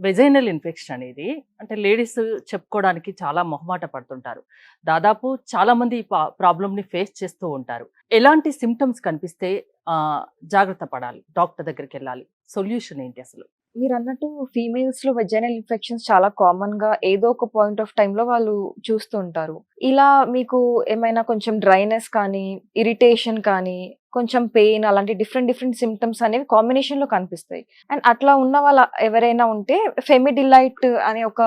Vaginal infection అనేది అంటే ladies చెప్పుకోవడానికి చాలా మొహమాట పడుతుంటారు. దాదాపు చాలామంది ఈ ప్రాబ్లమ్‌ని ఫేస్ చేస్తూ ఉంటారు. ఎలాంటి సింప్టమ్స్ కనిపిస్తే జాగ్రత్త పడాలి? డాక్టర్ దగ్గరికెళ్ళాలి. సొల్యూషన్ ఏంటి అసలు? మీరన్నట్టు ఫీమేల్స్‌లో వెజైనల్ ఇన్ఫెక్షన్స్ చాలా కామన్‌గా ఏదో ఒక పాయింట్ ఆఫ్ టైమ్‌లో వాళ్ళు చూస్తూ ఉంటారు. ఇలా మీకు ఏమైనా కొంచెం డ్రైనెస్ కానీ, ఇరిటేషన్ కానీ, కొంచెం పెయిన్ అలాంటి డిఫరెంట్ సింప్టమ్స్ అనేవి కాంబినేషన్‌లో కనిపిస్తాయి. అండ్ అట్లా ఉన్న వాళ్ళ ఎవరైనా ఉంటే ఫెమిడిలైట్ అనే ఒక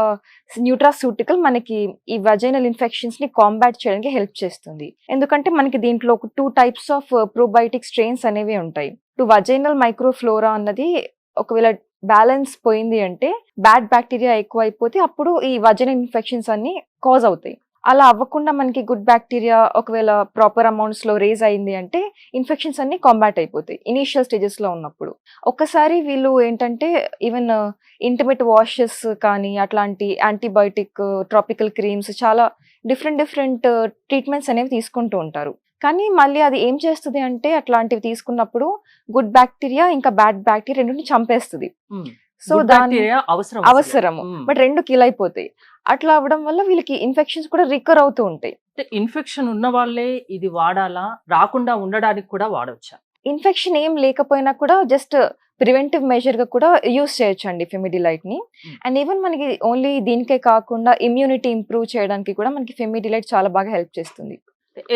న్యూట్రాస్యూటికల్ మనకి ఈ వెజైనల్ ఇన్ఫెక్షన్స్‌ని కాంబాట్ చేయడానికి హెల్ప్ చేస్తుంది. ఎందుకంటే మనకి దీంట్లో ఒక 2 టైప్స్ ఆఫ్ ప్రోబయోటిక్ స్ట్రెయిన్స్ అనేవి ఉంటాయి. వజైనల్ మైక్రోఫ్లోరా అన్నది ఒకవేళ బ్యాలెన్స్ పోయింది అంటే బ్యాడ్ బ్యాక్టీరియా ఎక్కువైపోతే అప్పుడు ఈ వజైనల్ ఇన్ఫెక్షన్స్ అన్ని కాజ్ అవుతాయి. అలా అవ్వకుండా మనకి గుడ్ బ్యాక్టీరియా ఒకవేళ ప్రాపర్ అమౌంట్స్ లో రేజ్ అయింది అంటే ఇన్ఫెక్షన్స్ అన్ని కాంబాట్ అయిపోతాయి ఇనీషియల్ స్టేజెస్ లో ఉన్నప్పుడు. ఒక్కసారి వీళ్ళు ఏంటంటే ఈవెన్ ఇంటిమేట్ వాషెస్ కానీ అట్లాంటి యాంటీబయోటిక్ ట్రాపికల్ క్రీమ్స్ చాలా డిఫరెంట్ ట్రీట్మెంట్స్ అనేవి తీసుకుంటూ ఉంటారు. కానీ మళ్ళీ అది ఏం చేస్తుంది అంటే అట్లాంటివి తీసుకున్నప్పుడు గుడ్ బ్యాక్టీరియా ఇంకా బ్యాడ్ బ్యాక్టీరియా రెండింటిని చంపేస్తుంది. సో దాని అవసరము బట్ రెండు కిల్ అయిపోతాయి. అట్లా అవ్వడం వల్ల వీళ్ళకి ఇన్ఫెక్షన్స్ కూడా రికవర్ అవుతూ ఉంటాయి. ఇన్ఫెక్షన్ ఉన్న వాళ్ళే ఇది వాడాలా, రాకుండా ఉండడానికి కూడా వాడొచ్చా? ఇన్ఫెక్షన్ ఏం లేకపోయినా కూడా జస్ట్ ప్రివెంటివ్ మెజర్ గా కూడా యూస్ చేయొచ్చు అండి ఫెమిడిలైట్ ని. అండ్ ఈవెన్ మనకి ఓన్లీ దీనికే కాకుండా ఇమ్యూనిటీ ఇంప్రూవ్ చేయడానికి కూడా మనకి ఫెమిడిలైట్ చాలా బాగా హెల్ప్ చేస్తుంది.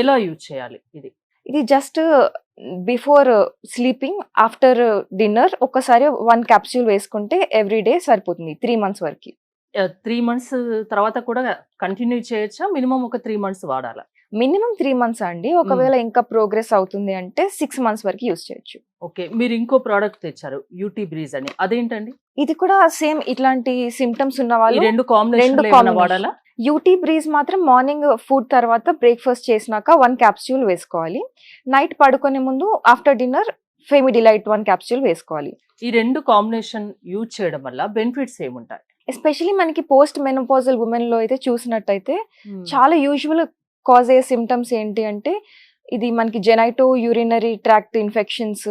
ఎలా యూజ్ చేయాలి ఇది? ఇది just before sleeping after dinner ఒకసారి 1 క్యాప్సూల్ వేసుకుంటే ఎవ్రీ డే సరిపోతుంది 3 months వరకు. 3 months తర్వాత కూడా కంటిన్యూ చేయొచ్చా? మినిమం ఒక 3 months వాడాలా? మినిమం 3 months అండి. ఒకవేళ ఇంకా ప్రోగ్రెస్ అవుతుంది అంటే 6 months వరకు యూస్ చేయొచ్చు. ఓకే, మీరు ఇంకో ప్రోడక్ట్ తెచ్చారు యూటీ బ్రీజ్ అని, అదేంటండి? ఇది కూడా సేమ్ ఇట్లాంటి సిమ్టమ్స్ ఉన్న వాళ్ళు రెండు కాంబినేషన్ వాడాలా? యూటీ బ్రీజ్ మాత్రం మార్నింగ్ ఫుడ్ తర్వాత బ్రేక్ఫాస్ట్ చేసినాక 1 క్యాప్సూల్ వేసుకోవాలి. నైట్ పడుకునే ముందు ఆఫ్టర్ డిన్నర్ ఫెమిడిలైట్ 1 క్యాప్సూల్ వేసుకోవాలి. ఈ రెండు కాంబినేషన్ యూజ్ చేయడం వల్ల బెనిఫిట్స్ ఏముంటాయి? ఎస్పెషల్లీ మనకి పోస్ట్ మెనోపాజల్ ఉమెన్ లో అయితే చూసినట్టయితే చాలా యూజువల్ కాజ్ అయ్యే సిమ్టమ్స్ ఏంటి అంటే ఇది మనకి జెనైటో యూరినరీ ట్రాక్ట్ ఇన్ఫెక్షన్స్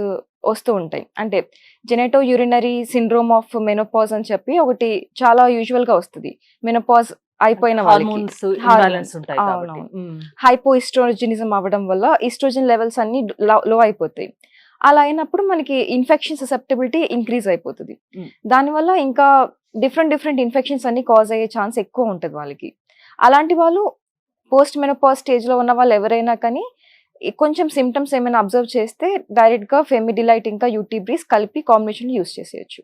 వస్తూ ఉంటాయి. అంటే genito urinary syndrome of menopause అని చెప్పి ఒకటి చాలా యూజువల్ గా వస్తుంది. మెనోపాజ్ అయిపోయిన హైపో ఈస్ట్రోజనిజం అవ్వడం వల్ల ఈస్ట్రోజన్ లెవెల్స్ అన్ని లో అయిపోతాయి. అలా అయినప్పుడు మనకి ఇన్ఫెక్షన్ ససెప్టబిలిటీ ఇంక్రీజ్ అయిపోతుంది. దానివల్ల ఇంకా డిఫరెంట్ ఇన్ఫెక్షన్స్ అన్ని కాజ్ అయ్యే ఛాన్స్ ఎక్కువ ఉంటుంది వాళ్ళకి. అలాంటి వాళ్ళు పోస్ట్ మెనోపాజ్ స్టేజ్ లో ఉన్న వాళ్ళు ఎవరైనా కానీ కొంచెం సిమ్టమ్స్ ఏమైనా అబ్జర్వ్ చేస్తే డైరెక్ట్ గా ఫెమిడిలైట్ ఇంకా యూటీ బ్రీజ్ కలిపి కాంబినేషన్ యూస్ చేసేయచ్చు.